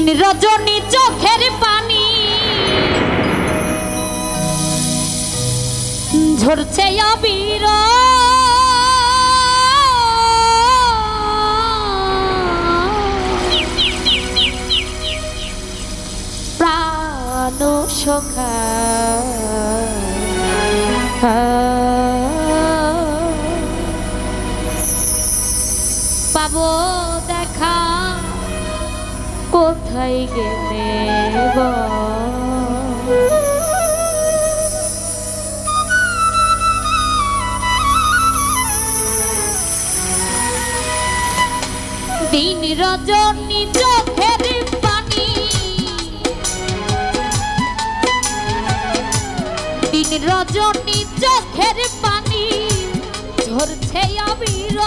দিন রজনী চোখের পানি ঝরছে অবির প্রাণ সখা পাবো দেখা কোথায় গেলে দিন রজনী চোখের পানি দিন রজনী চোখের পানি ঝরছে অবির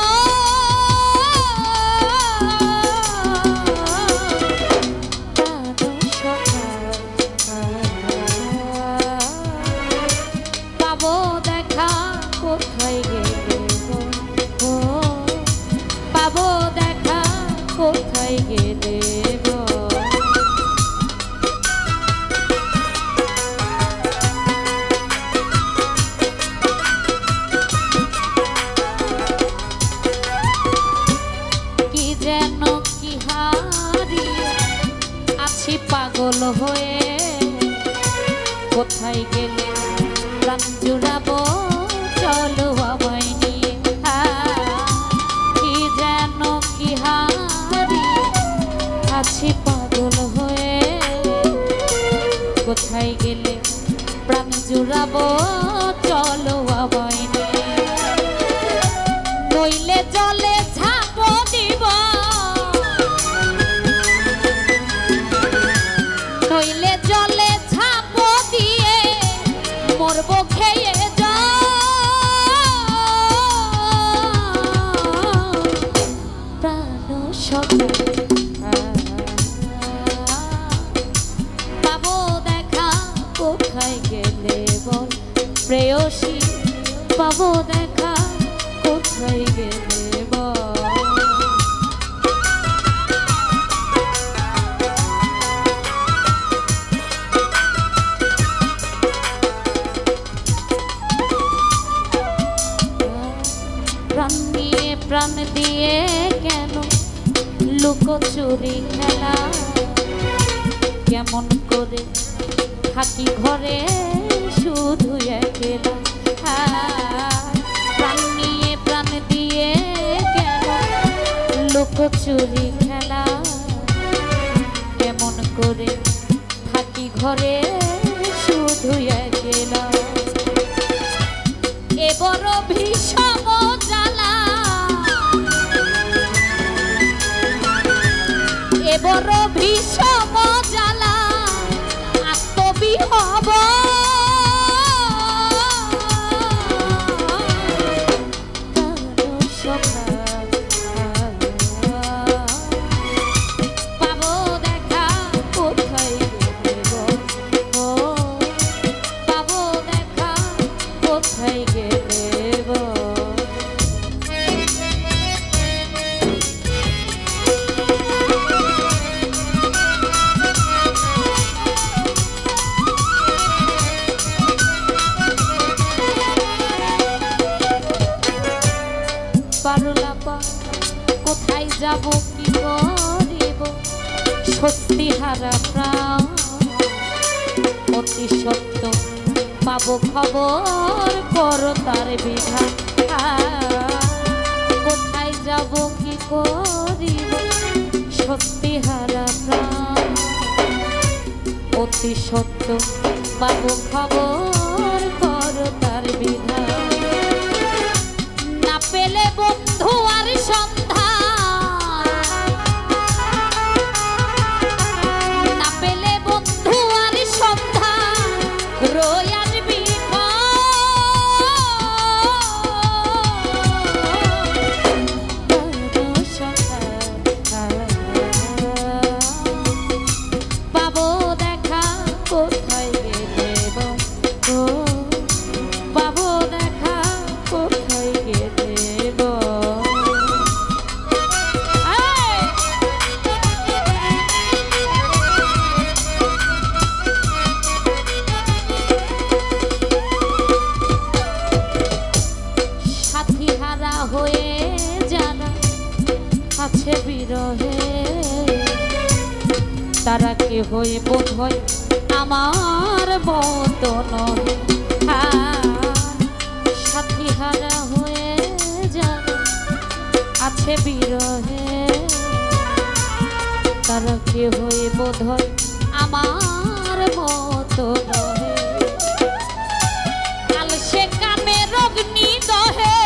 পাবো দেখা কোথায় গেলে পাবো দেখা কোথায় গেলে কি যেন কি হারিয়ে আছি পাগল হয়ে কোথায় গেলে প্রাণ জুড়াবো চলো আমায় নিয়ে কি যেন কি হারিয়ে আছি পাগল হয়ে কোথায় গেলে প্রাণ জুড়াবো চলো আমায় নিয়ে নইলে জলে ঝাঁপ দিব নইলে জলে ঝাঁপ দিয়ে মরবো খেয়ে যা প্রাণ সখা পাবো দেখা কোথায় গেলে বল প্রেয়সী পাবো দেখা কোথায় গেলে বল প্রাণ দিয়ে কেন লুকোচুরি খেলা কেমন করে থাকি ঘরে শুধু একলা প্রাণ দিয়ে কেন লুকোচুরি খেলা কেমন করে থাকি ঘরে শুধু একলা এ বড় ভীষণ জ্বালা এ বড় ভীষণ জ্বালা আত্মবিহব পাবো দেখা কোথায় গেলে পাবো দেখা কোথায় গেলে কোথায় যাব কি করিব সত্যি হারা প্রাণ অতি সত্য পাবো খবর করো তার বিধান কোথায় যাব কি করিব সত্যি হারা প্রাণ অতি সত্য পাবো খবর করো তার বিধান না পেলে বন্ধু আর সন্ধান না পেলে বন্ধু আর সন্ধান রয়ে আসবি পাবো দেখা কোথায় গেলে পাবো দেখা হয়ে বোধ হয় আমার মতো নয়। সাথী হারা হয়ে যায় আছে বিরহে, তারা কে হয়ে বোধ হয় আমার মতো নহে। কাল সে কামের অগ্নি দহে,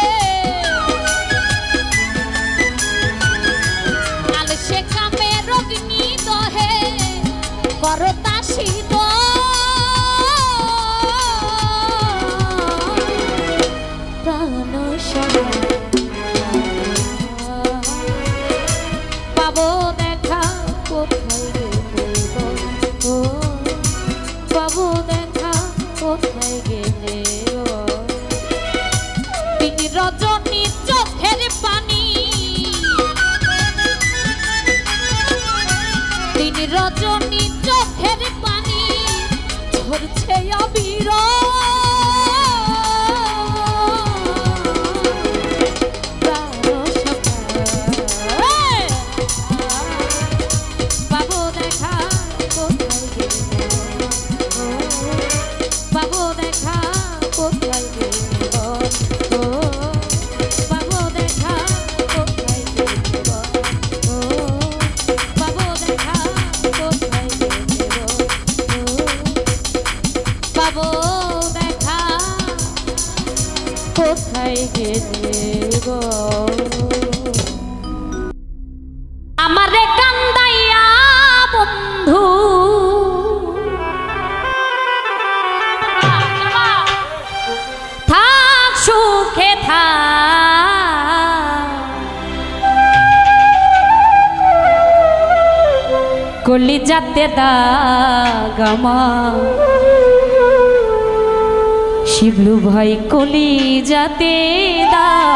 কাল সে কামের অগ্নি দহে করতা শীত প্রাণ পাবো দেখা কোথায় গেলে, পাবো দেখা কোথায় গেলে। তিনি রজনী চোখের পানি, তিনি রজনী চোখের পানি ঝরছে অবিরল। কোথায় গেলে গো আমারে কান্দাইয়া বন্ধু, থাক সুখে থাক কলিজাতে দাগ আমার শিবলু ভাই কলিজাতে দাগ।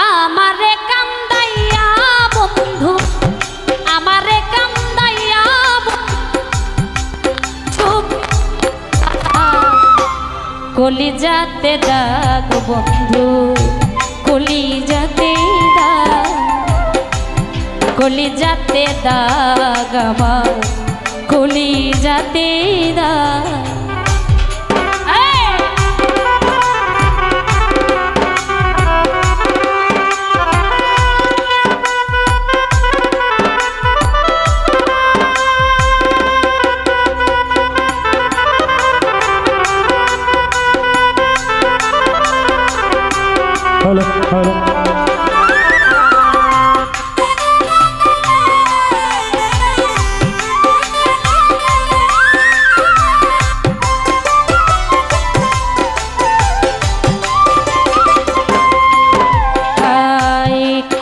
আমারে কান্দাইয়া বন্ধু, আমারে কান্দাইয়া কলিজাতে দাগ বন্ধু, কলিজাতে দাগ, কলিজাতে দাগ আমার কলিজাতে দাগ। Hello, hello.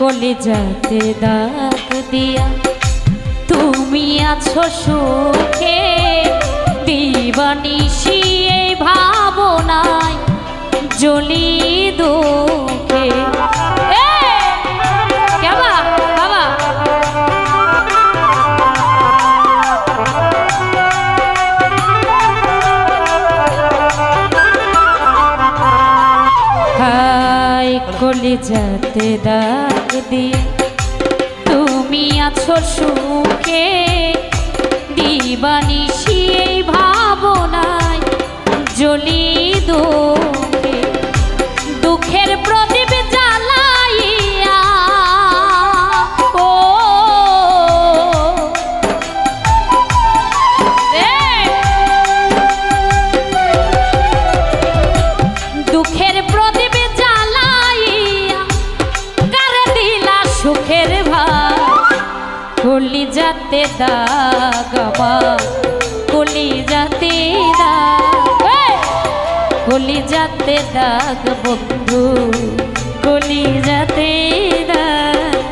কলিজাতে দাগ দিয়া তুমি আছো সুখে, দিবানিশি এই ভাবনায় জ্বলি দুঃখে। কলিজাতে দাগ দিয়ে তুমি আছো সুখে, দিবানিশি এই ভাবনায় জ্বলি দুঃখে। দুঃখের প্রদীপ জ্বালাইয়া ও দুঃখের প্রদীপ সুখের ভাই কলিজাতে দাগ আমার কলিজাতে দাগ, কলিজাতে দাগ বন্ধু কলিজাতে দাগ।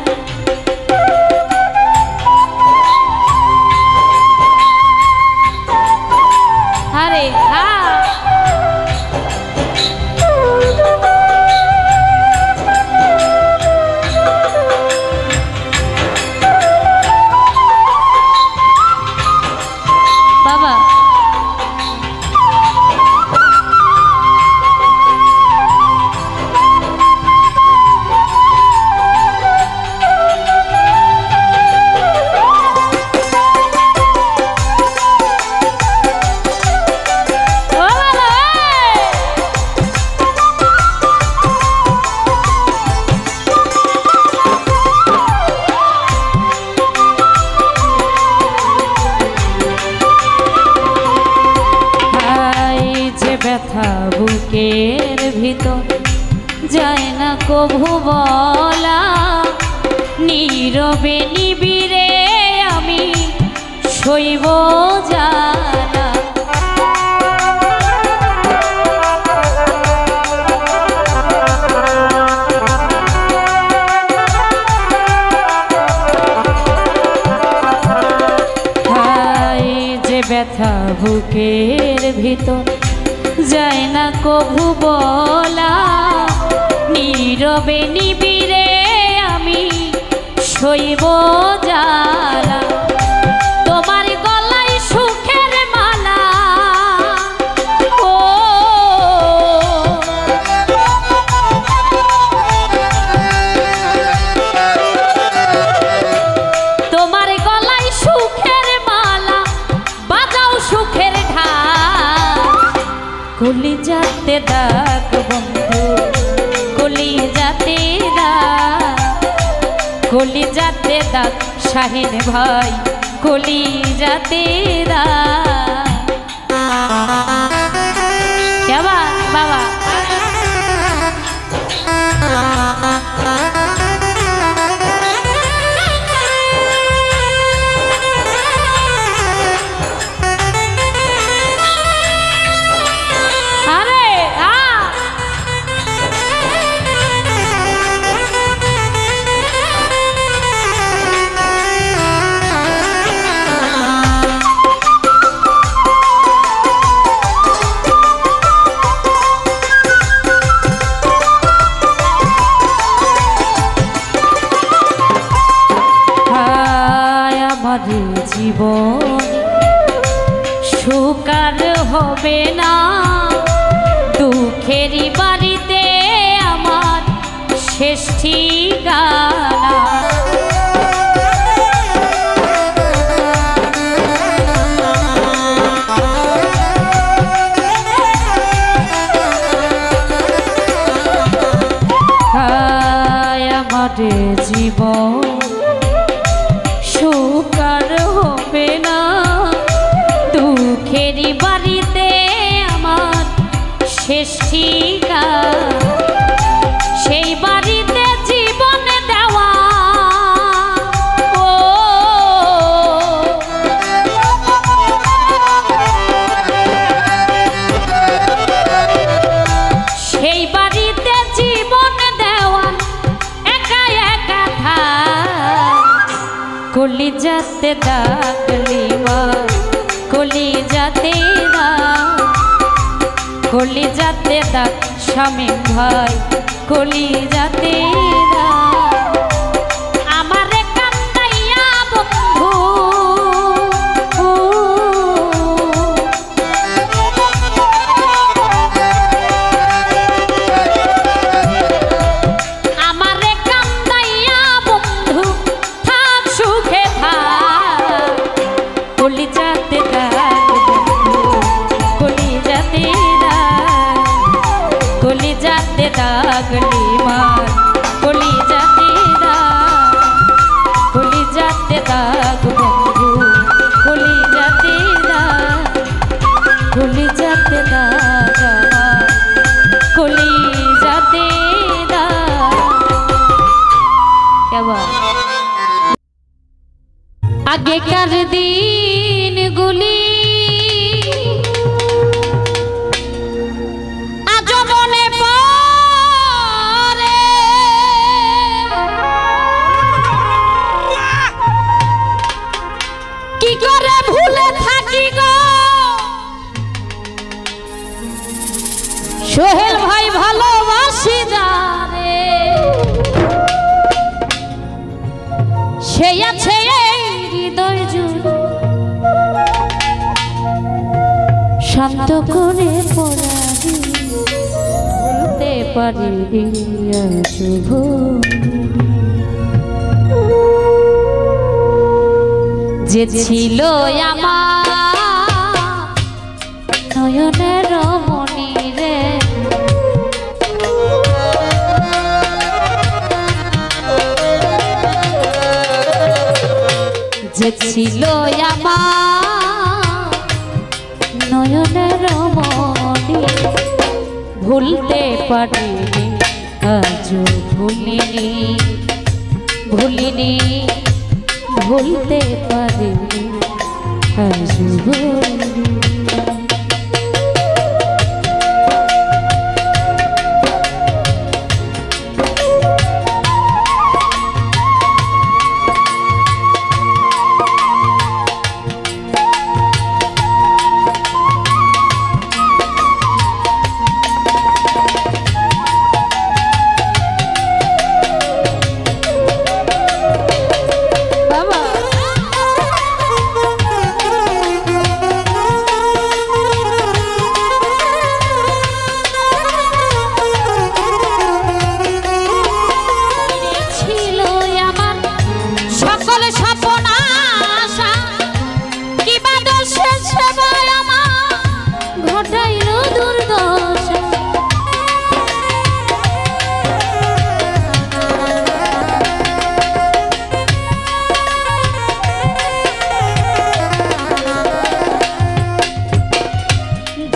আরে হ্যাঁ বুকের ভিতর যায় না কভু বলা, নীরবে নিবিড়ে আমি সইব জানা। ব্যথা বুকের ভিতর যায় না কভু বলা, নীরবে নিবিড়ে আমি সইব জ্বালা। তোমার গলায় সুখের মালা, ও তোমার গলায় সুখের মালা, বাজাও সুখের ঢাক। কলিজাতে দাগ বন্ধু, কলিজাতে দাগ, কলিজাতে দাগ শাহিন ভাই, কলিজাতে দাগ। বাবা বাবা জীবন সুকার হবে না, দুঃখেরই বাড়িতে আমার শেষ ঠিকানা। আমার জীবন সুকার হবে না, দুঃখেরই বাড়িতে আমার শেষ ঠিকানা। সেই বাড়িতে জীবন দেওয়া, ও সেই বাড়িতে জীবন দেওয়া একা একা থাক। কলিজাতে দাগ লিমা, কলিজাতে দাগ, কলিজাতে দাগ শামীম ভাই, কলিজাতে দাগ। আমারে কান্দাইয়া বন্ধু, আমারে কান্দাইয়া বন্ধু থাক সুখে থাক। কলিজাতে দাগ বন্ধু, কলিজাতে দাগ, কলিজাতে দাগ লিমার, কলিজাতে দাগ, কলিজাতে দাগ বন্ধু, কলিজাতে দাগ, কলিজাতে দাগ আমার, কলিজাতে দাগ। কেমন আগেকার দিনগুলি আজও মনে পড়ে, কি করে ভুলে থাকি গো সোহেল ভাই, ভালোবাসি যারে সে আছে হৃদয় জুড়ে, শান্ত করে পড়াবি বলতে পারি শুভ। যে ছিল আমার নয়নের মনি রে, যে ছিল আমার নয়নের মনি, ভুলতে পারিনি আজও ভুলিনি ভুলিনি ভুলতে পারিনি আজও ভুলিনি।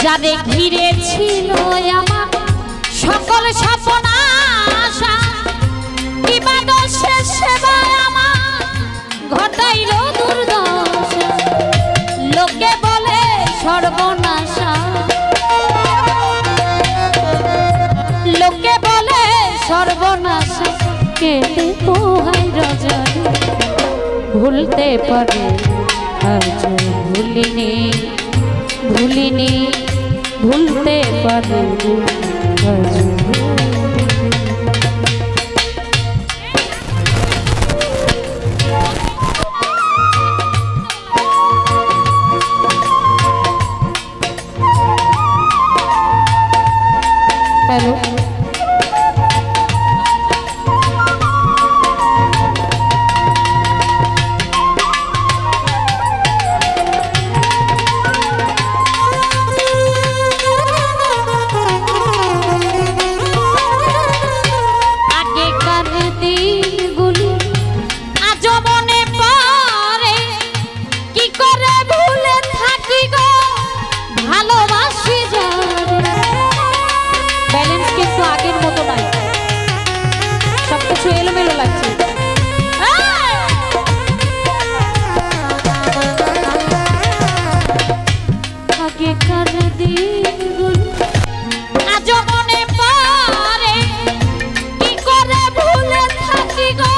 যারে ঘিরে ছিল আমার সকল স্বপ্ন আশা কিবা দোষে সেবা আমার ঘটাইল দুর্দশা। লোকে বলে সর্বনাশা লোকে বলে সর্বনাশা কেটে পোহাই রজনী ভুলতে পারে আজ ভুলিনি ভুলিনি ভুলতে পারিনি আজ হ্যালো এলোমেলো লাগছে। আগেকার দিনগুলো আজ মনে পড়ে কি করে ভুলে থাকি গো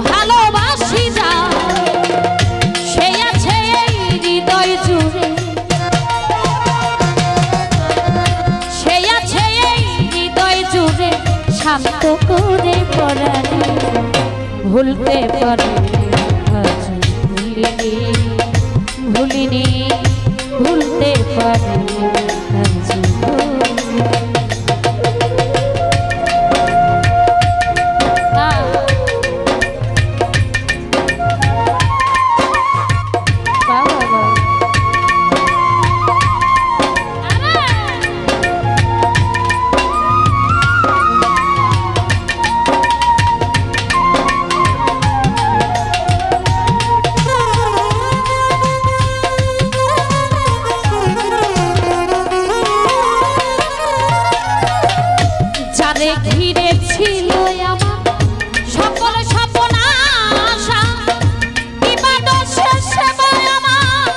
ভালোবাসি যা সে আছে এই হৃদয় জুড়ে সে আছে এই হৃদয় জুড়ে শান্ত করে পড়ানি ভুলতে পারিনি আজ ভুলিনি ভুলিনি ভুলতে পারিনি আজ ঘিরে ছিল আমার সকল স্বপ্ন আশা কিবা দোষে সেবা আমার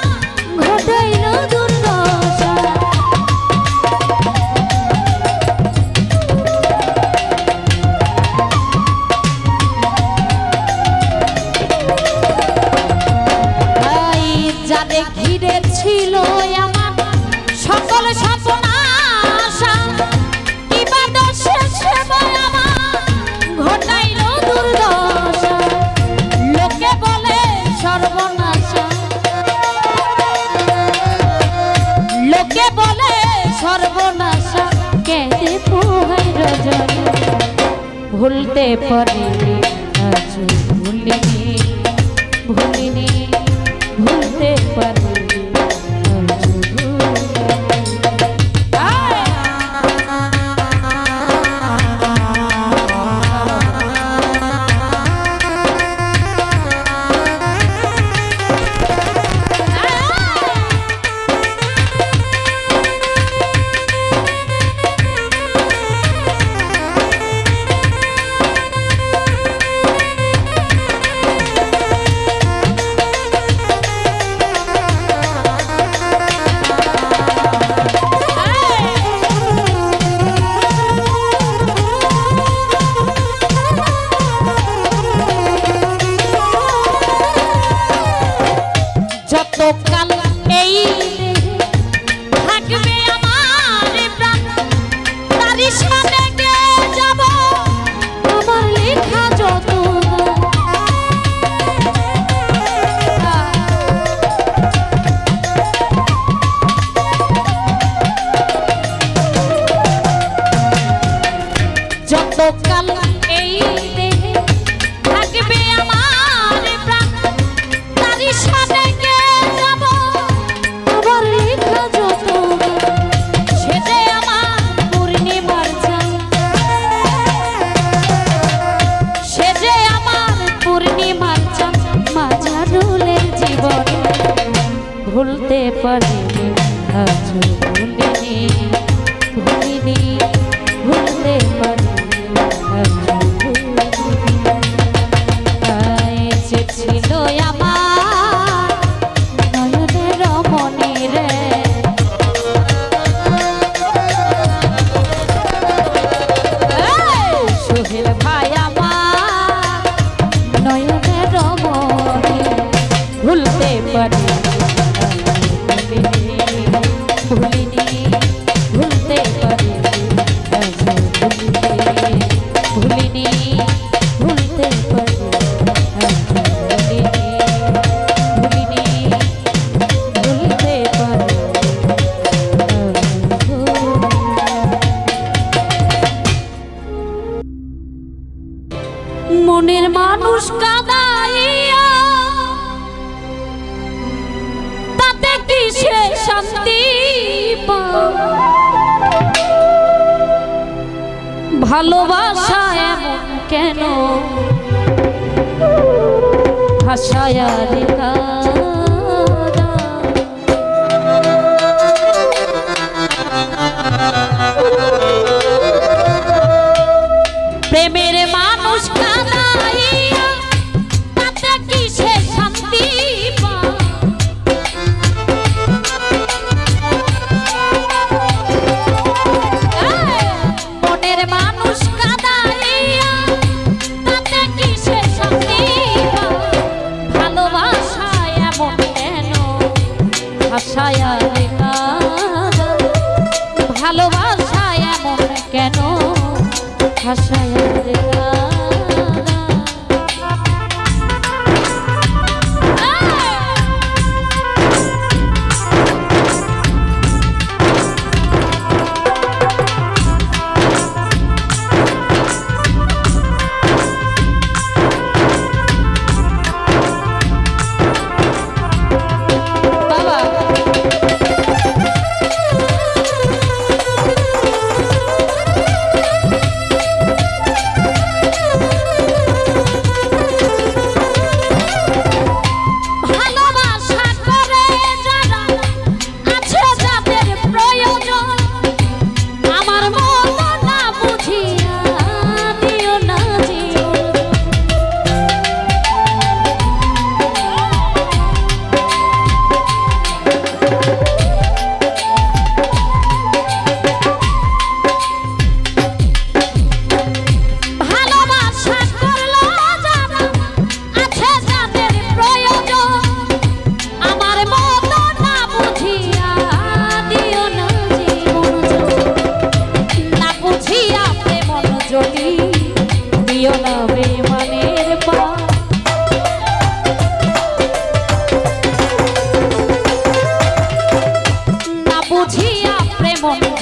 ঘটাইল দুর্দশা। যারে ঘিরে ছিল আমার সকল স্বপ্ন আশা কিবা দোষে সেবা আমার ঘটাইল দুর্দশা। লোকে বলে সর্বনাশা লোকে বলে সর্বনাশা কেটে পোহাই রজনী ভুলতে পারিনি আজ ভুলিনি ভুলিনি ভুলতে পারিনি আজ যতকাল এই দেহে থাকবে আমার প্রাণ তারি সাথে গে যাব আবার লেখা যত সে যে আমার পূর্ণিমার চাঁদ সে যে আমার পূর্ণিমার চাঁদ মাঝারুলের জীবন ভুলতে পারিনি আজ ভুলিনি ভুলিনি ভুলতে পারিনি আজ ভুলিনি যে ছিল আমার নয়নের মনে রে সোহেল ভাই আমার নয়নের মনে ভুলতে পারি ভুলিনি ভুলতে পারি ভুলিনি ভুলতে পারি ভুলিনি ভুলতে পারি মনের মানুষ কাঁদাইয়া তাতে কিসে শান্তি ভালোবাসা এমন কেন ভাষায় রেখা প্রেমের মানুষ কাঁদাইয়া তাতে কিসে শান্তি মনের মানুষ কাঁদাইয়া তাতে কিসে শান্তি ভালোবাসা এমন কেন ভাষায় লেখা ভালোবাসা এমন কেন ভাষায় লেখা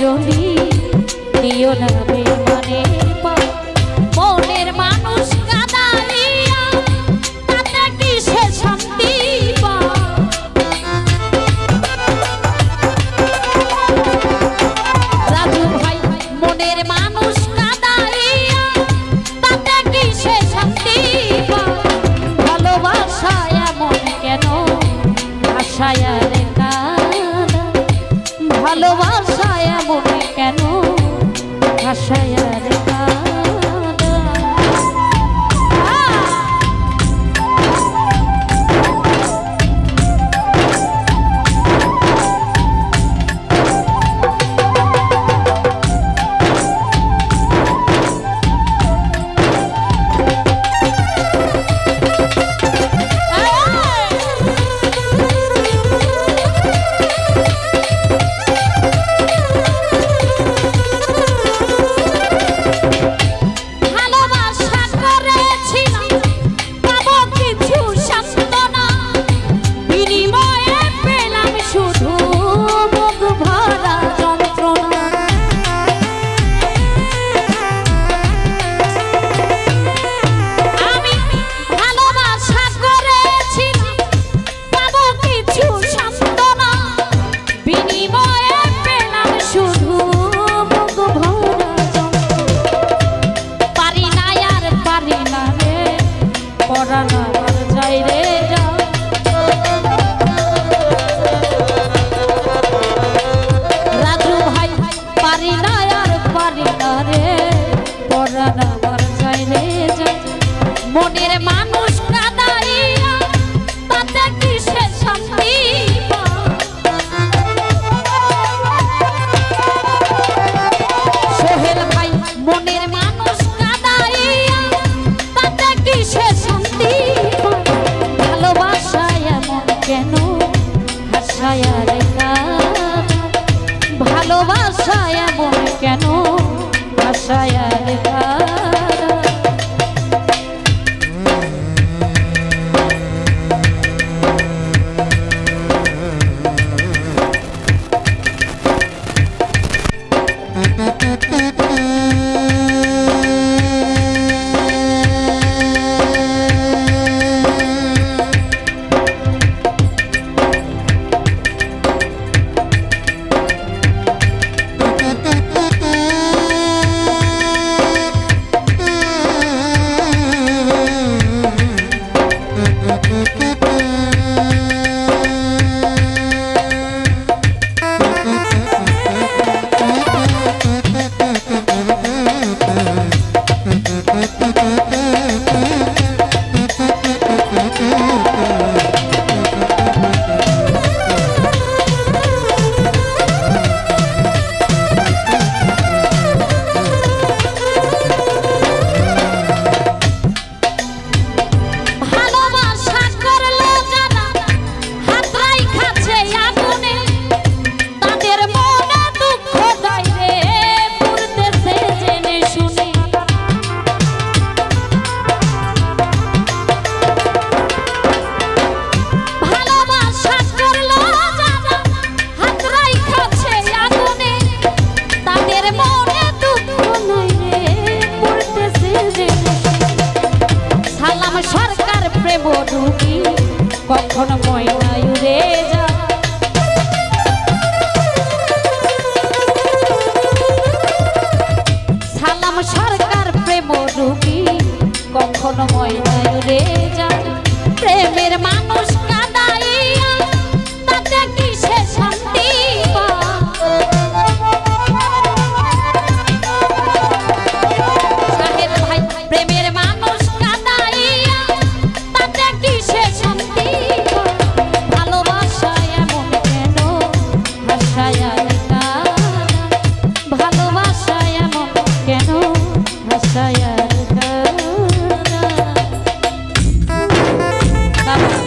জলি দিও না বেমানের পা মনের মানুষ কাঁদাইয়া তাতে কিসে শান্তি পা রাজু ভাই মনের মানুষ কাঁদাইয়া তাতে কিসে শান্তি পা ভালোবাসা এমন কেন ভাষায় রেখা ভালোবাসা এমন কেন ভাষা রে পরাণ আমার যায় রে যায় মনের মানুষ কাঁদাইয়া তাতে কিসে শান্তি সোহেল ভাই মনের মানুষ কাঁদাইয়া তাতে কিসে শান্তি ভালোবাসায় এমন কেন হাসায় রে ভালোবাসায় এমন কেন হাসায় রে কখন ময়নায় উড়ে যা সালাম সরকার প্রেম রুগী কখন ময়নায় উড়ে যা প্রেমের মানুষ কাঁদাইয়া তাতে কিসে শান্তি সাহেব ভাই প্রেমের মানুষ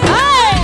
Hey!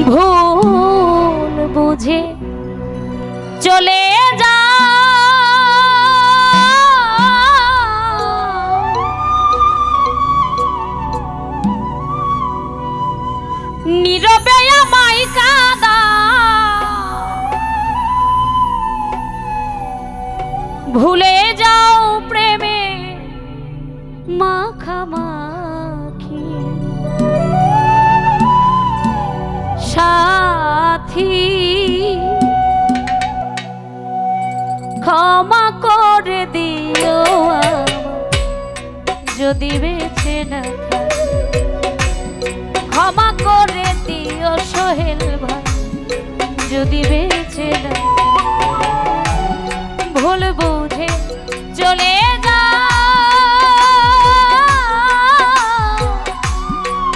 ভুল বুঝে চলে যা নীরবে আমায় কাঁদা ভুলে যাও প্রেমে মাখামাখি সাথী ক্ষমা করে দিও যদি বেঁচে না থাকি ক্ষমা করে দিও সোহেল ভাই যদি বেঁচে না ভুল বুঝে চলে যা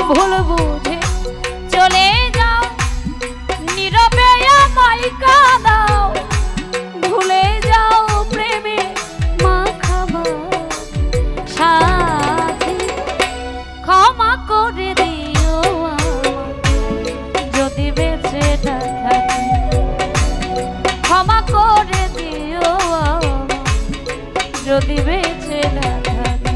ভুল বুঝে চলে যাও নীরবে আমায় কাঁদাও ভুলে যাও প্রেমে মাখামাখি সাথী ক্ষমা করে দিও যদি বেঁচে না থাকি ক্ষমা করে দিও যদি বেঁচে না থাকি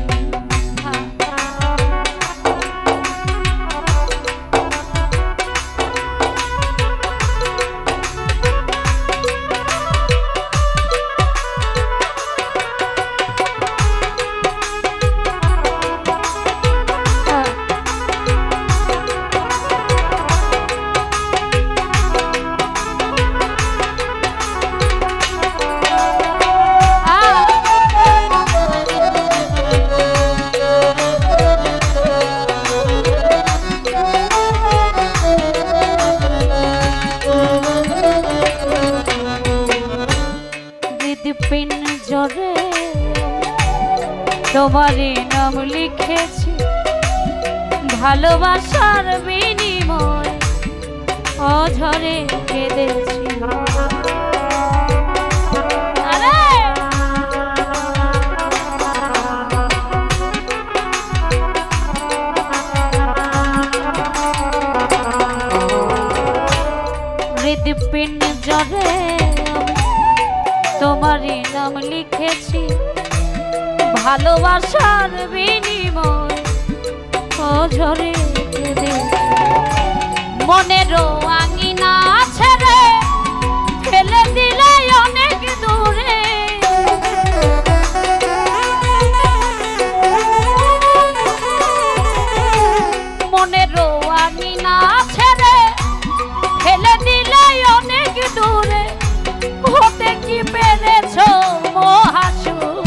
পিঞ্জরে তোমারই নাম লিখেছি ভালোবাসার বিনিময় অঝরে কেঁদেছি হৃদপিঞ্জরে তোমারই নাম লিখেছি ভালোবাসার বিনিময় অঝরে কেঁদেছি মনেরও আঙিনা ছেড়ে ফেলে দিলে অনেক দূরে মনেরও আঙিনা ছেড়ে ফেলে দিলে অনেক দূরে হতে কি পেরেছ মহাসুখ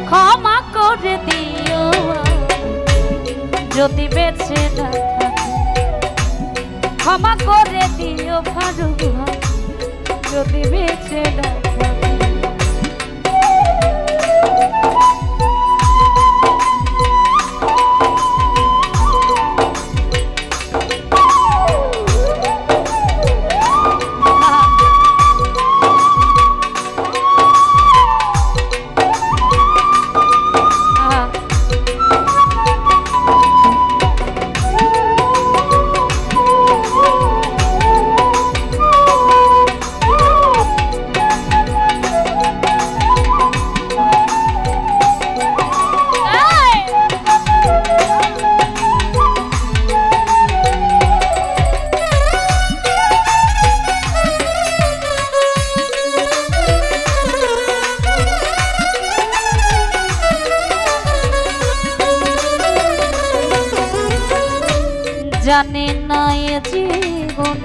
ক্ষমা করে দিও যদি বেঁচে না থাকি ক্ষমা করে দিও ফারুক ভাই যদি বেঁচে না থাকি জানে না এ জীবন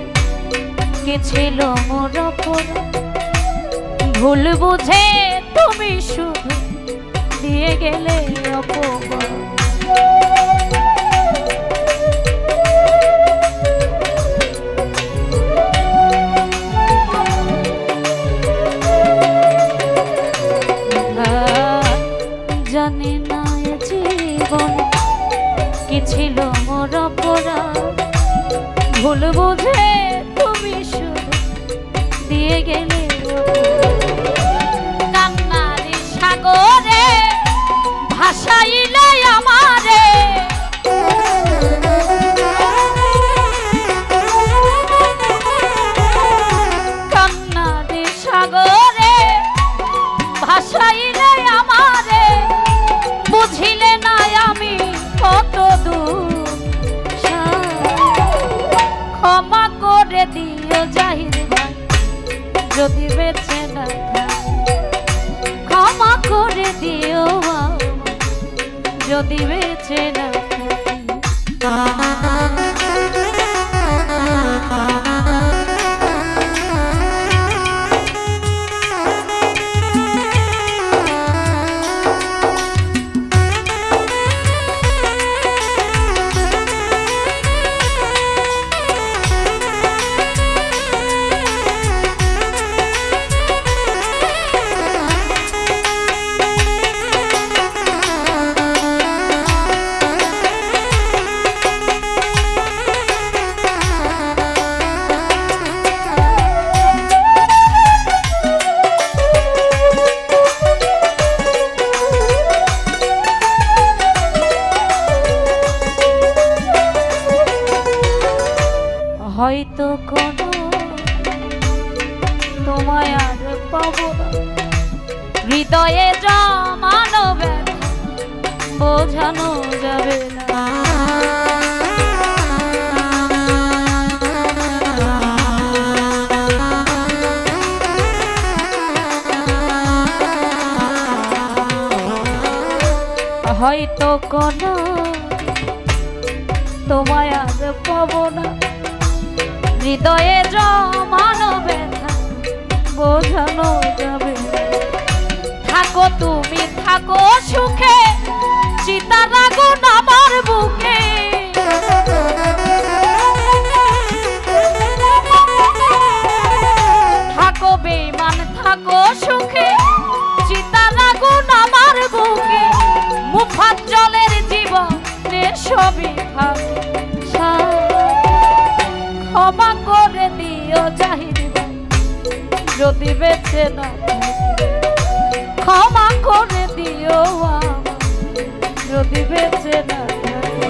কে ছিল মোর অপরাধ ভুল বুঝে তুমি শুধু দিয়ে গেলে অপমান জানে না এ জীবন কি ছিল মোর অপরাধ ভুল বুঝে তুমি শুধু দিয়ে গেলে দিও যদি বেঁচে না হয়তো কোনো তোমায় আর পাবো না, হৃদয়ে জমানো ব্যথা বোঝানো যাবে না। হয়তো কোনো তোমায় আর পাবো না, হৃদয়ে জমানো ব্যথা বোঝানো যাবে। থাকো তুমি থাকো সুখে, চিতার আগুন আমার বুকে। থাকো বেঈমান থাকো সুখে, চিতার আগুন আমার বুকে। মুফাজ্জলের জীবনে সবই থাকে, ক্ষমা করে দিও জাহিদ যদি বেঁচে না থাকি। ক্ষমা করে দিও যদি বেঁচে না থাকি।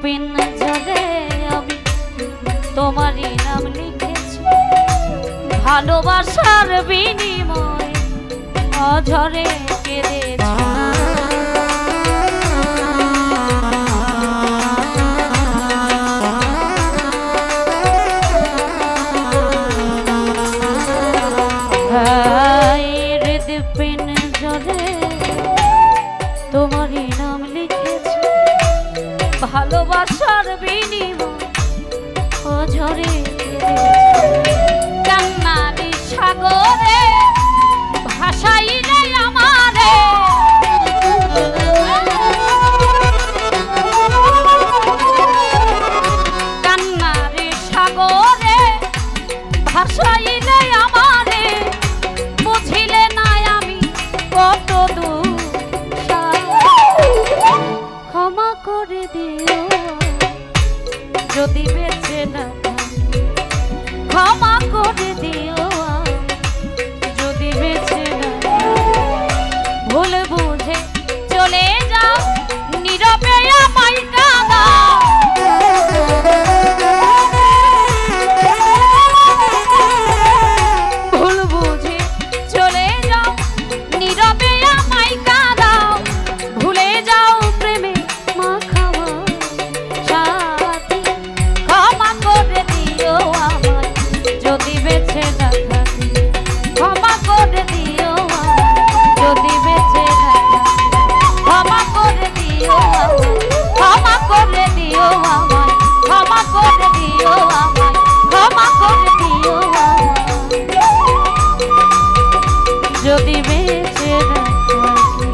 পিঞ্জরে আমি তোমারই নাম লিখেছি, ভালোবাসার বিনিময়ে অঝরে কেঁদেছি। পিঞ্জরে তোমারই নাম লিখেছি, ভালোবাসার বিনিময় অঝরে কান্নারি সাগরে ভাসাইলে আমারে। কান্নারি সাগরে ভাসাইলে আমারে, বুঝিলে না আমি কত দূর। ক্ষমা করে দিও যদি বেঁচে না থাকি। ক্ষমা করে দিও যদি বেঁচে না থাকি। ভুল বুঝে চলে যাও নীরবে আমায় কাঁদাও। ভুল বুঝে চলে যাও নীরবে আমায় কাঁদাও। ভুলে যাও প্রেমে মাখাওয়া সাথী। ক্ষমা করে দিও আমায় যদি বেঁচে না থাকি। ক্ষমা করে দিও যদি বেঁচে না থাকি। ক্ষমা করে দিও ক্ষমা করে দিও আমায়। ক্ষমা করে দিও আমায়। ক্ষমা করে দিও যদি বেঁচে না থাকি।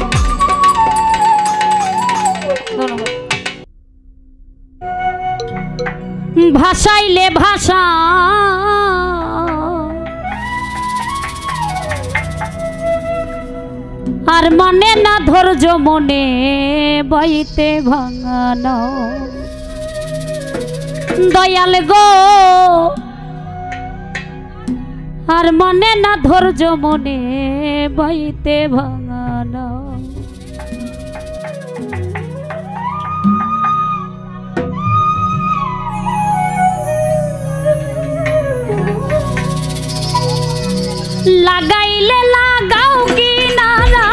ভাসাইলে ভাষা আর মানে না ধৈর্য মনে বইতে ভাঙানো দয়াল গো আর মানে না ধৈর্য মনে বইতে ভাঙানো লাগাইলে লাগাও কিনারা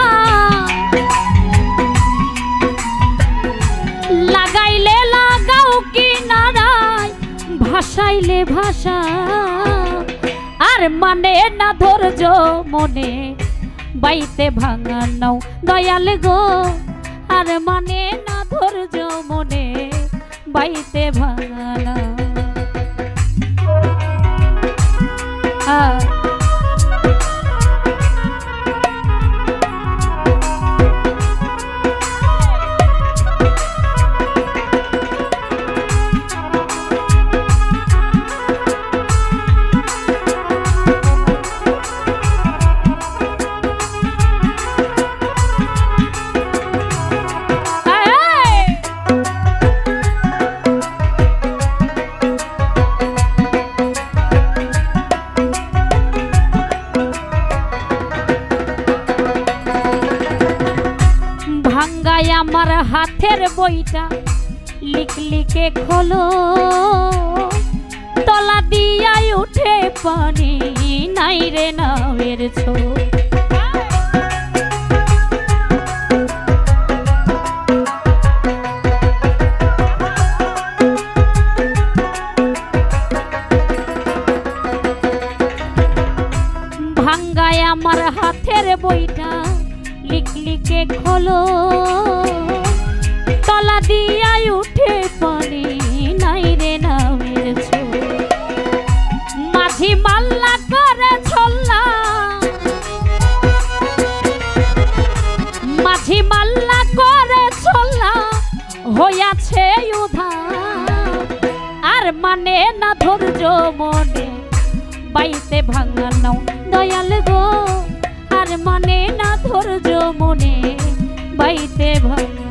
লাগাইলে লাগাও কিনারায় ভাসাইলে ভাষা আর মানে না ধৈর্য মনে বাইতে ভাঙানো দয়াল গো আর মানে না ধৈর্য মনে বাইতে ভাঙানো আমার হাতের বইটা লিখলিকে খোলো তলা দিয়াই উঠে পানি নাই রে নাওয়ের ছো ভাঙ্গায় আমার হাতের বইটা লিখলিকে খোলো তলা দিয়াই উঠে পানি নাই রে নামের ছো মাঝি মাল্লা করে ছল্লা মাঝি মাল্লা করে ছল্লা হইয়াছে উধার আর মানে না ধৈর্য মনে বাইতে ভাঙানো দয়াল গো আর মানে না ধৈর্য মনে বাইতে ভাঙানো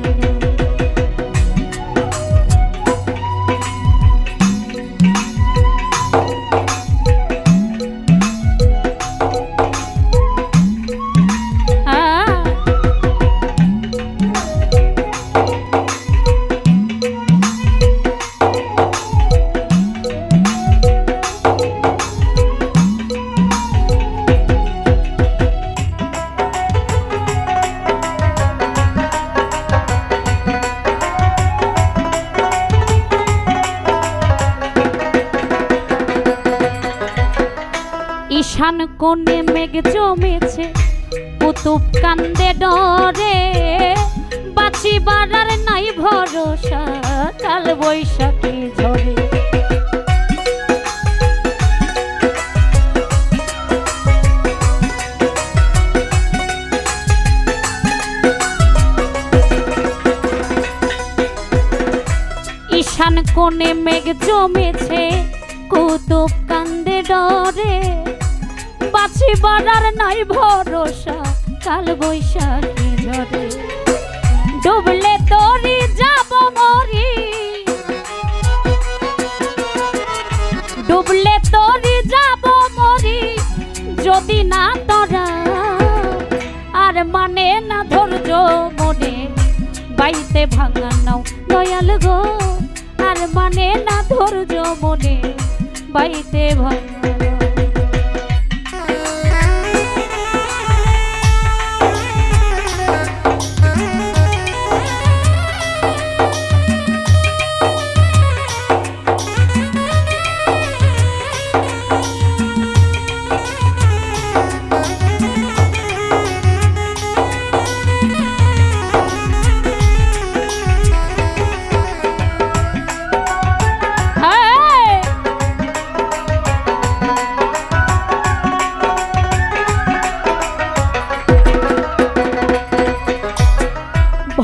ঈশান কোণে মেঘ জমেছে কুতুব কান্দে ডরে বাঁচিবার আর নাই ভরসা কাল বৈশাখী ঝরে ঈশান কোণে মেঘ জমেছে কুতুব কান্দে ডরে বাঁচিবার আর নাই ভরসা কাল বৈশাখী ঝরে ডুবলে তোরি যাব মরি ডুবলে তোরি যাব মরি যদি না তোরা আর মানে না ধৈর্য মনে বাইতে ভাঙানো দয়াল গো আর মানে না ধৈর্য মনে বাইতে ভাঙানো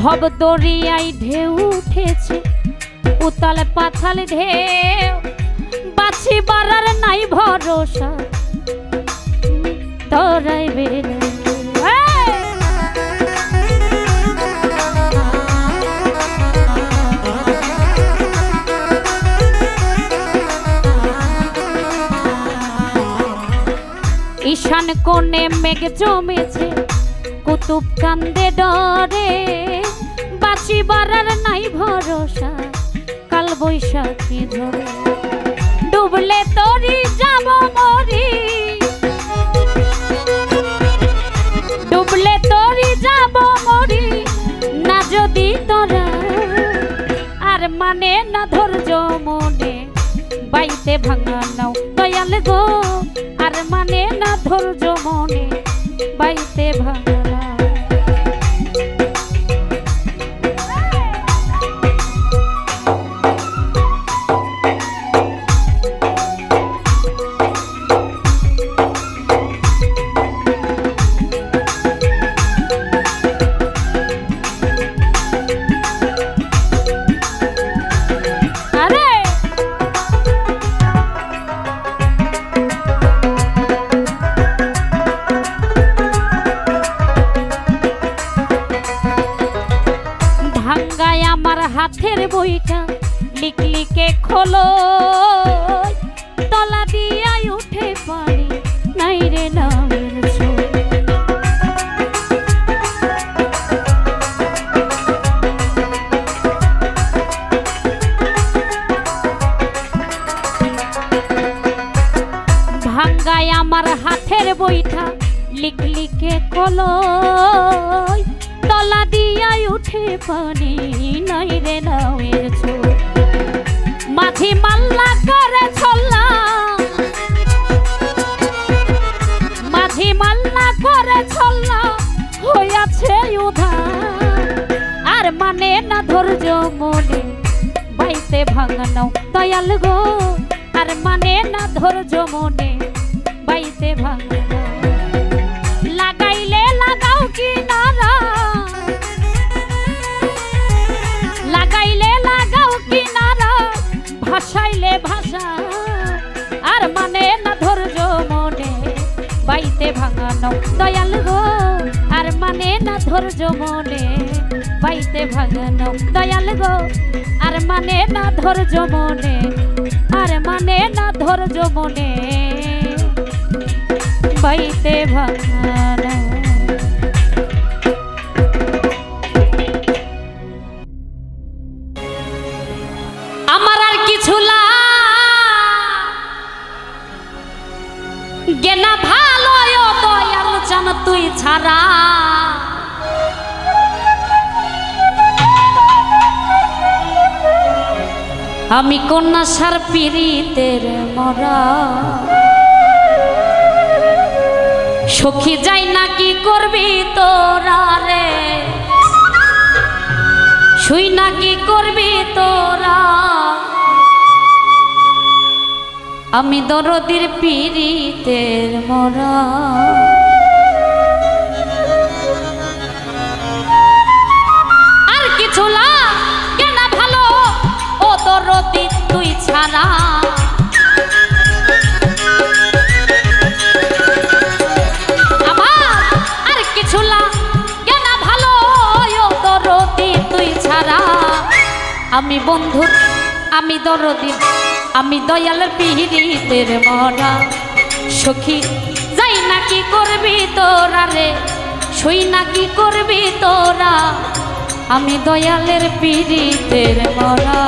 ভব দরিয়ায় ঢেউ উঠেছে উতাল পাথাল ঢেউ বাঁচিবার আর নাই ভরসা তোরাই বেড়ে কোনে মেঘ জমেছে কুতুব কান্দে ডরে বাঁচিবার আর নাই ভরসা কাল বৈশাখী ঝরে ডুবলে তরি যাব মরি ডুবলে তরি যাব মরি না যদি তোরা আর মানে না ধৈর্য মনে বাইতে ভাঙা নাও দয়াল গো আর মানে না ধৈর্য মনে বাইতে ভাঙা নাও হাতের বইটা লিখলিকে খোলো তলা দিয়া উঠে পারি নাই রে নামের ভাঙ্গায় আমার হাতের বইটা লিখলিকে খোলো তলা দিয়া উঠে পানি নাই রে নাওয়ের ছোট মাঝি মাল্লা করে ছল্লা মাঝি মাল্লা করে ছল্লা হইয়াছে উধার আর মানে না ধৈর্য মনে বাইতে ভাঙা নাও দয়াল গো আর মানে না ধৈর্য মনে বাইতে ভাঙা নাও লাগাইলে লাগাও কি নারা লাগাইলে লাগাও কিনারা ভাসাইলে ভাষা আর মানে না ধৈর্য মনে বাইতে ভাঙা নাও দয়াল গো আর মানে না ধৈর্য মনে বাইতে ভাঙা নাও দয়াল গো আর মানে না ধৈর্য মনে আর মানে না ধৈর্য মনে বাইতে ভাঙা নাও গেনা ভালো দয়াল জান তুই ছাড়া আমি কন্যা সার পীড়িতের মরা সখী যাই না কি করবি তোরা রে শুই না কি করবি তোরা আমি দরদির পীড়িতের মরা আর কিছু লাগে না ভালো ও দরদি তুই ছাড়া আমার আর কিছু লাগে না ভালো ও দরদি তুই ছাড়া আমি বন্ধু আমি দরদি আমি দয়ালের পীড়িতের মরা সখী যাই না কি করবি তোরা রে শুই না কি করবি তোরা আমি দয়ালের পীড়িতের মরা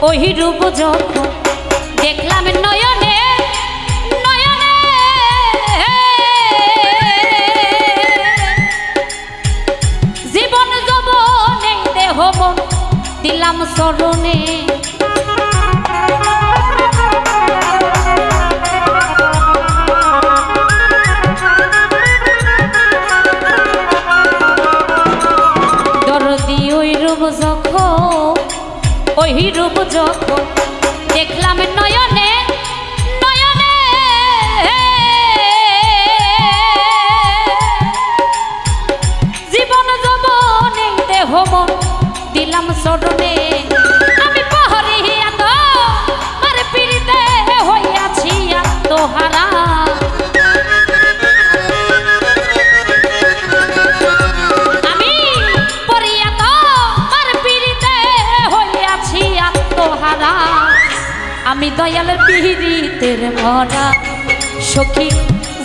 ওই রূপ যখন দেখলাম নয়নে নয়নে জীবন যৌবনে দেহ মন দিলাম শরণে আত্মহারা আমি দয়ালের পিরিতের মরা সখী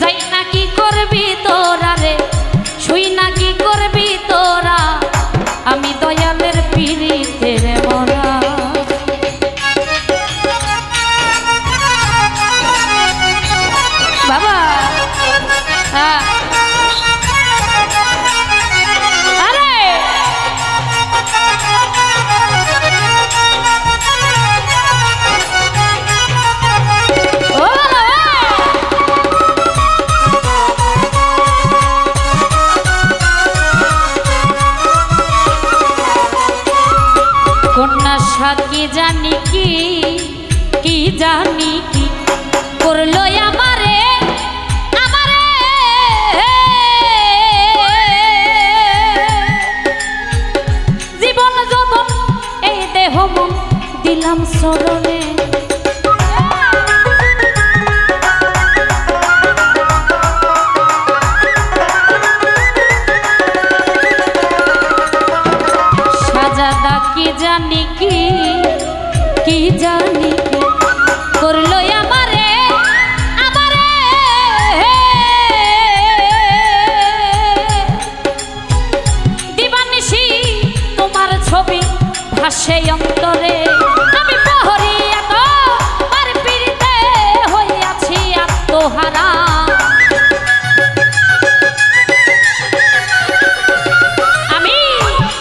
যাই না কি করবি তোরা রে শুই না কি করবি তোরা আমি দয়ালের পিরিতের মরা বাবা কি জানি কি জানি কি করলো আমারে আমারে জীবন যৌবন এই দেহ মন দিলাম শরণে সাজাদা কি জানি কি জানি কি করলো আমারে আমারে দিবানিশি তোমার ছবি ভাসে অন্তরে আমি প্রহরিয়া তো আর পিরিতে হইয়াছি আত্মহারা আমি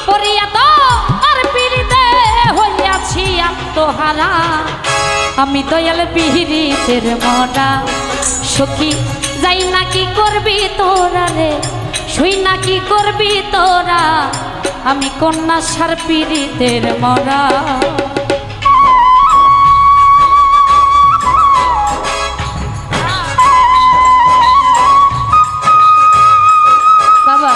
পড়িয়া তো আর পিরিতে হইয়াছি আত্মহারা আমি দয়াল পিরিতের মরা সখী যাই না কি করবি তোরা রে শুই না কি করবি তোরা আমি কন্যা সার পিরিতের মরা বাবা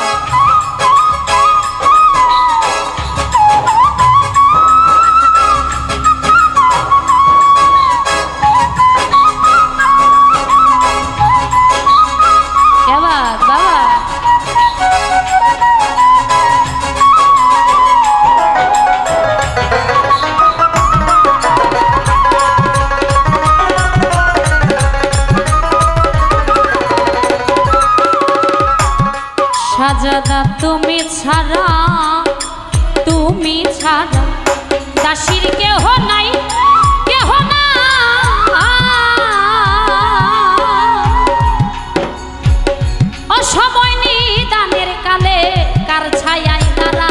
সাজাদা তুমি ছাড়া দাসীর কেহ নাই কেহ না অসময় নিদানের কালে কার ছায়ায় তারা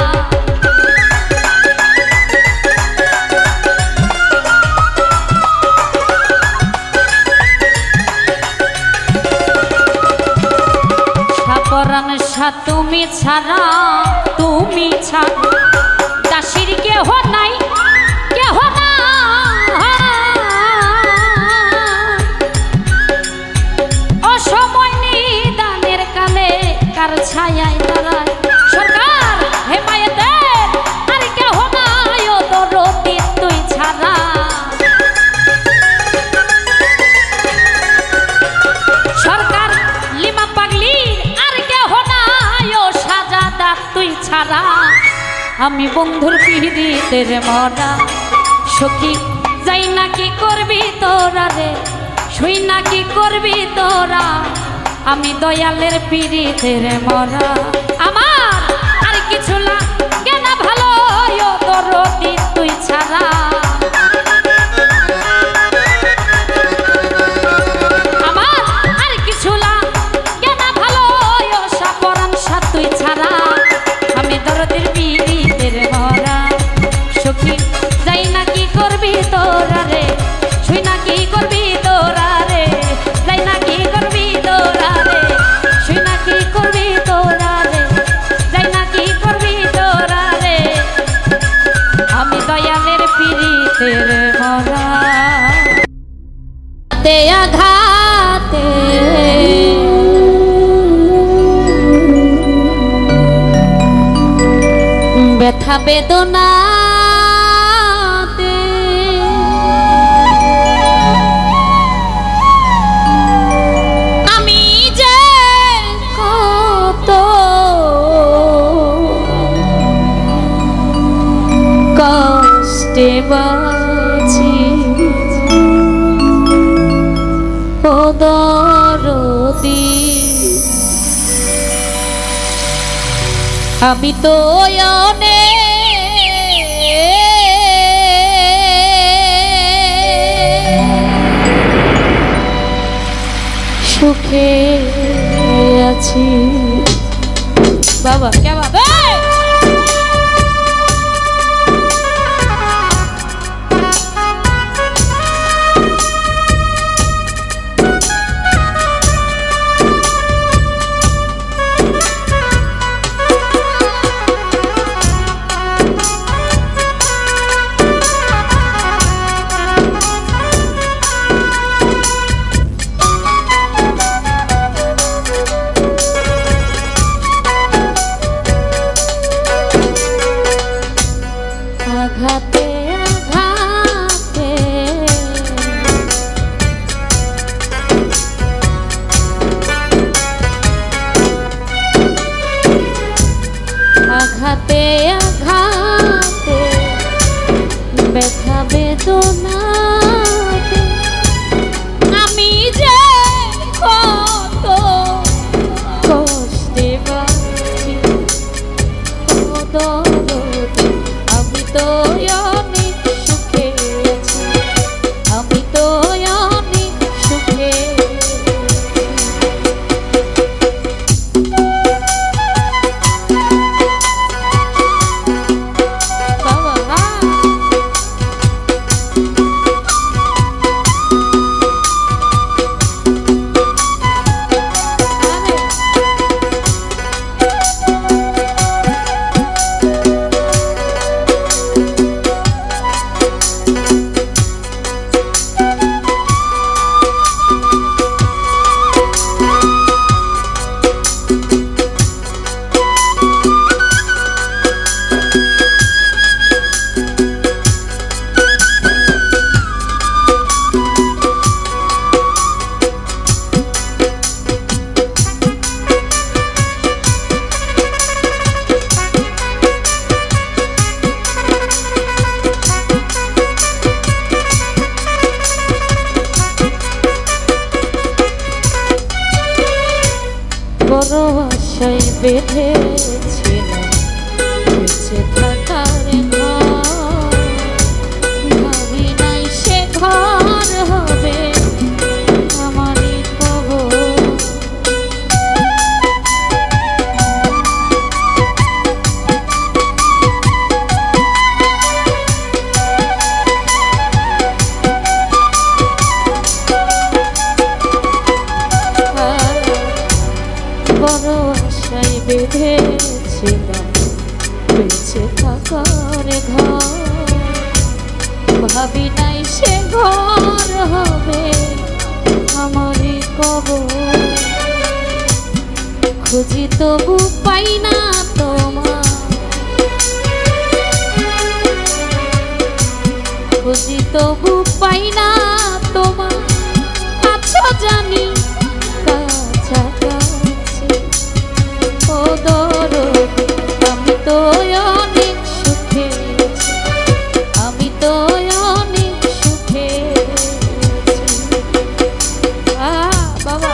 পরাণ তুমি ছাড়া দাসীর কেহ নাই কেহ না অসময় নিদানের কালে কার ছায়ায় দাঁড়ায় সরকার হেমায়েতের আর কেহ নাই ও দরদি তুই ছাড়া সরকার লিমা পাগলি তুই ছাড়া আমি বন্ধুর পিরিতের মরা সখী যাই না কি করবি তোরা রে শুই না কি করবি তোরা আমি দয়ালের পিরিতের মরা আমার আর কিছু লাগে না ভালো দরদি তুই ছাড়া আমার আর কিছু লাগে না ভালো সাপরান সাত তুই ছাড়া দরদের পিরিতের মরা সখী যাই না কি করবি তোরা রে শুই না কি করবি তোরা রে যাই না কি করবি তোরা রে শুই না কি করবি তোরা রে যাই না কি করবি তোরা রে আমি দয়ালের পিরিতের মরা তে আঘাতে ব্যথা বেদনাতে আমি যে কত কষ্টে দরদি আমি তো সুখে আছি বাবা কে বাবা আঘাতে আঘাতে আঘাতে আঘাতে ব্যথা বেদনাতে আমি যে কত কষ্টে বাঁচি ও দরদি আমি তো অনেক সুখে আছি আমি তো অনেক সুখে বড় আশায় বেঁধেছিলাম বেঁচে থাকার ঘর ভাবি নাই সে ঘর হবে আমারই কবর বড় আশায় বেঁধেছিলাম বেঁচে থাকার ঘর ভাবি নাই সে ঘর হবে আমারই কবর খুঁজি তবু পাই না তোমার খুঁজি তবু পাই না তোমার আচ্ছা জানি ও দরদি আমি তো অনেক সুখে আছি আমি তো অনেক সুখে আছি বাবা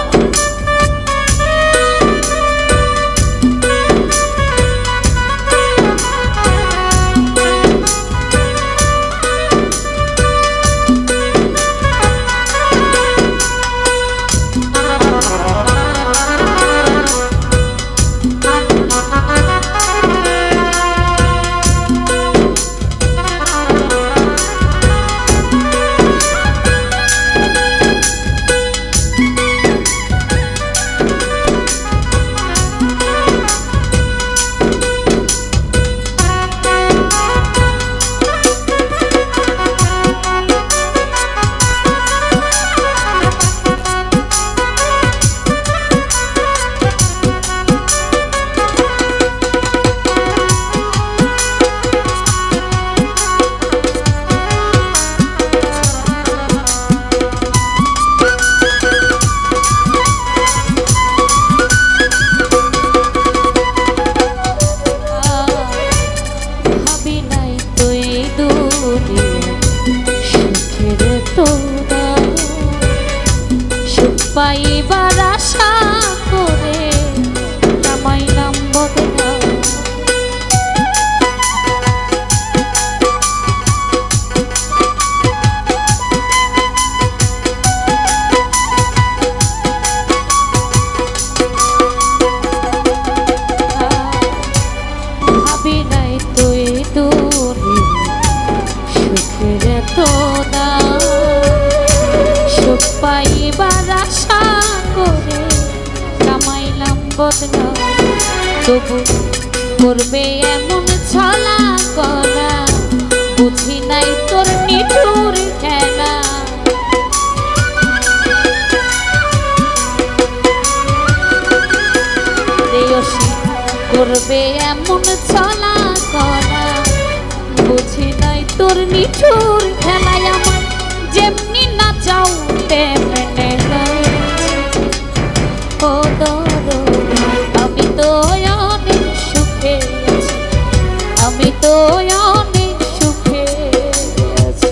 পাইবার আশা করে নামাইলাম বদনা ভাবি নাই তুই দূরে সুখের তো না সুখ পাইবার আশা করে কামাইলাম বদনা তবু করবে এমন ছলা করা বুঝি নাই তোর নিঠুর খেলা প্রেয়সী করবে এমন ছলা করা বুঝি নাই তোর নিঠুর খেলায় আমার যেমনি না চাও তেমনে ও দরদ আমি তো অনেক সুখে আছি আমি তো অনেক সুখে আছি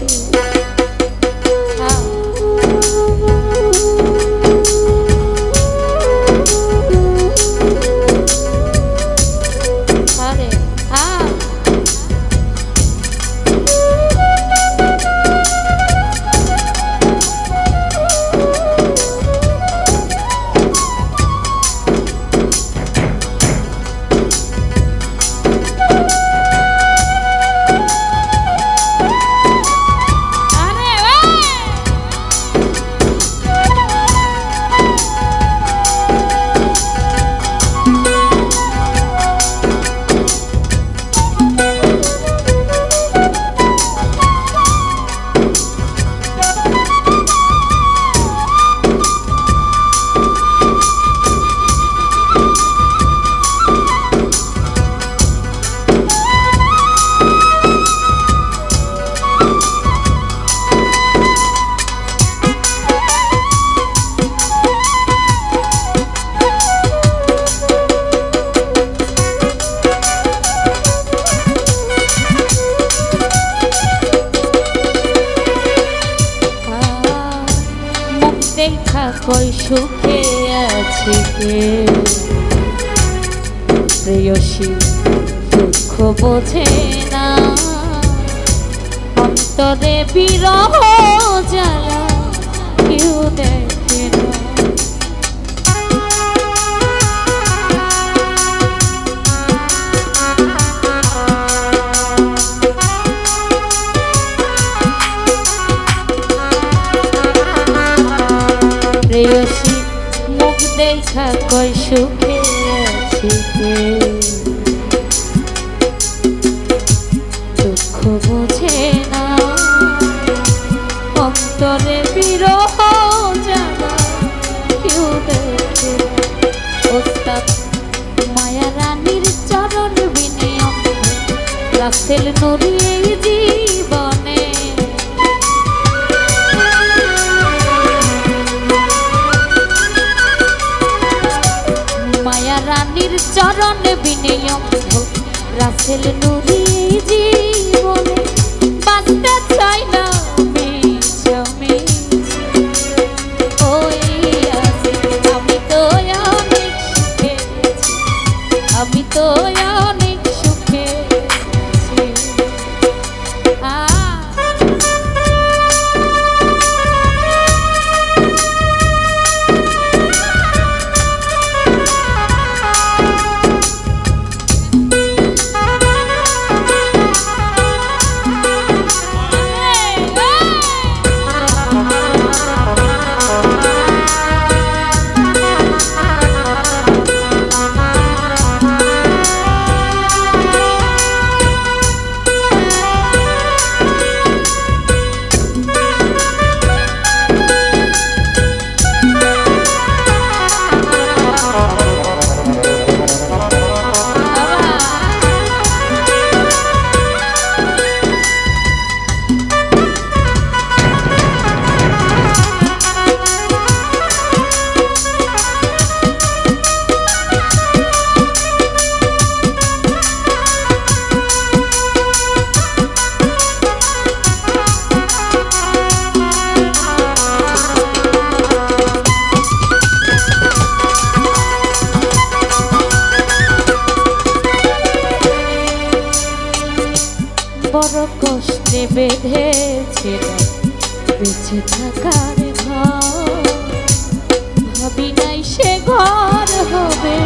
আরে দেখা কই সুখে আছি কে প্রেয়সী দুঃখ বোঝে না অন্তরে বিরহ জ্বালা কেউ দেখে না প্রেয়সী মুখ দেখা কই সুখে আছি কে দুঃখ বোঝে না অন্তরে বিরহ জ্বালা কেউ দেখে ওস্তাদ মায়া রানীর চরণ বিনে রাসেল নূরি এই জীবনে রানীর চরণ বিনয় রাসেল নূরি জীবনে বাঁচতে চাই না আমি তো অনেক সুখে আমি তো অনেক সুখে বেঁধেছে বেঁচে থাকার ঘর, ভাবি নাই সে ঘর হবে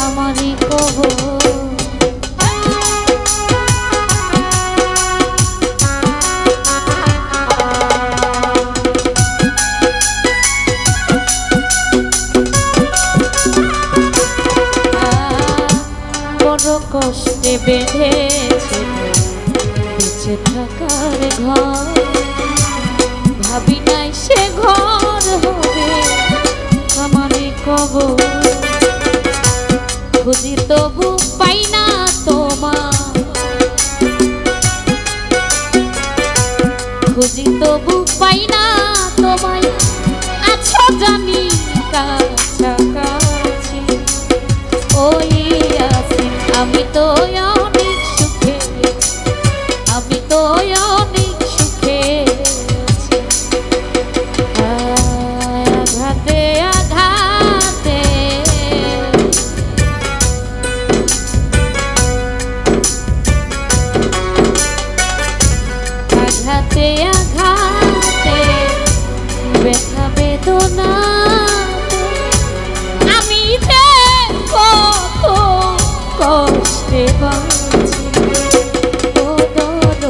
আমারই কবর। কষ্টে বেঁধেছে বেঁচে থাকার ঘর, ভাবি নাই সে ঘর হবে আমারই কবর। খুঁজি তবু পাই না তোমার, খুঁজি তবু পাই না তোমায়, আছো জানি কাছাকাছি। ওই আমি তো অনেক সুখে, আমি তো অনেক সুখে আঘাতে আঘাতে, আঘাতে আঘাতে ব্যথা বেদনা আমি যে কত কষ্টে বাঁচি। ও দরদ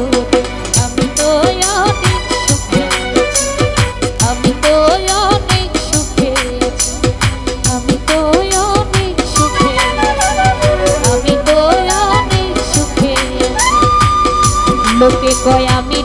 আমি তো অনেক সুখে, আমি তো অনেক সুখে, আমি তো অনেক সুখে, আমি তো অনেক সুখে। লোকে কয় আমি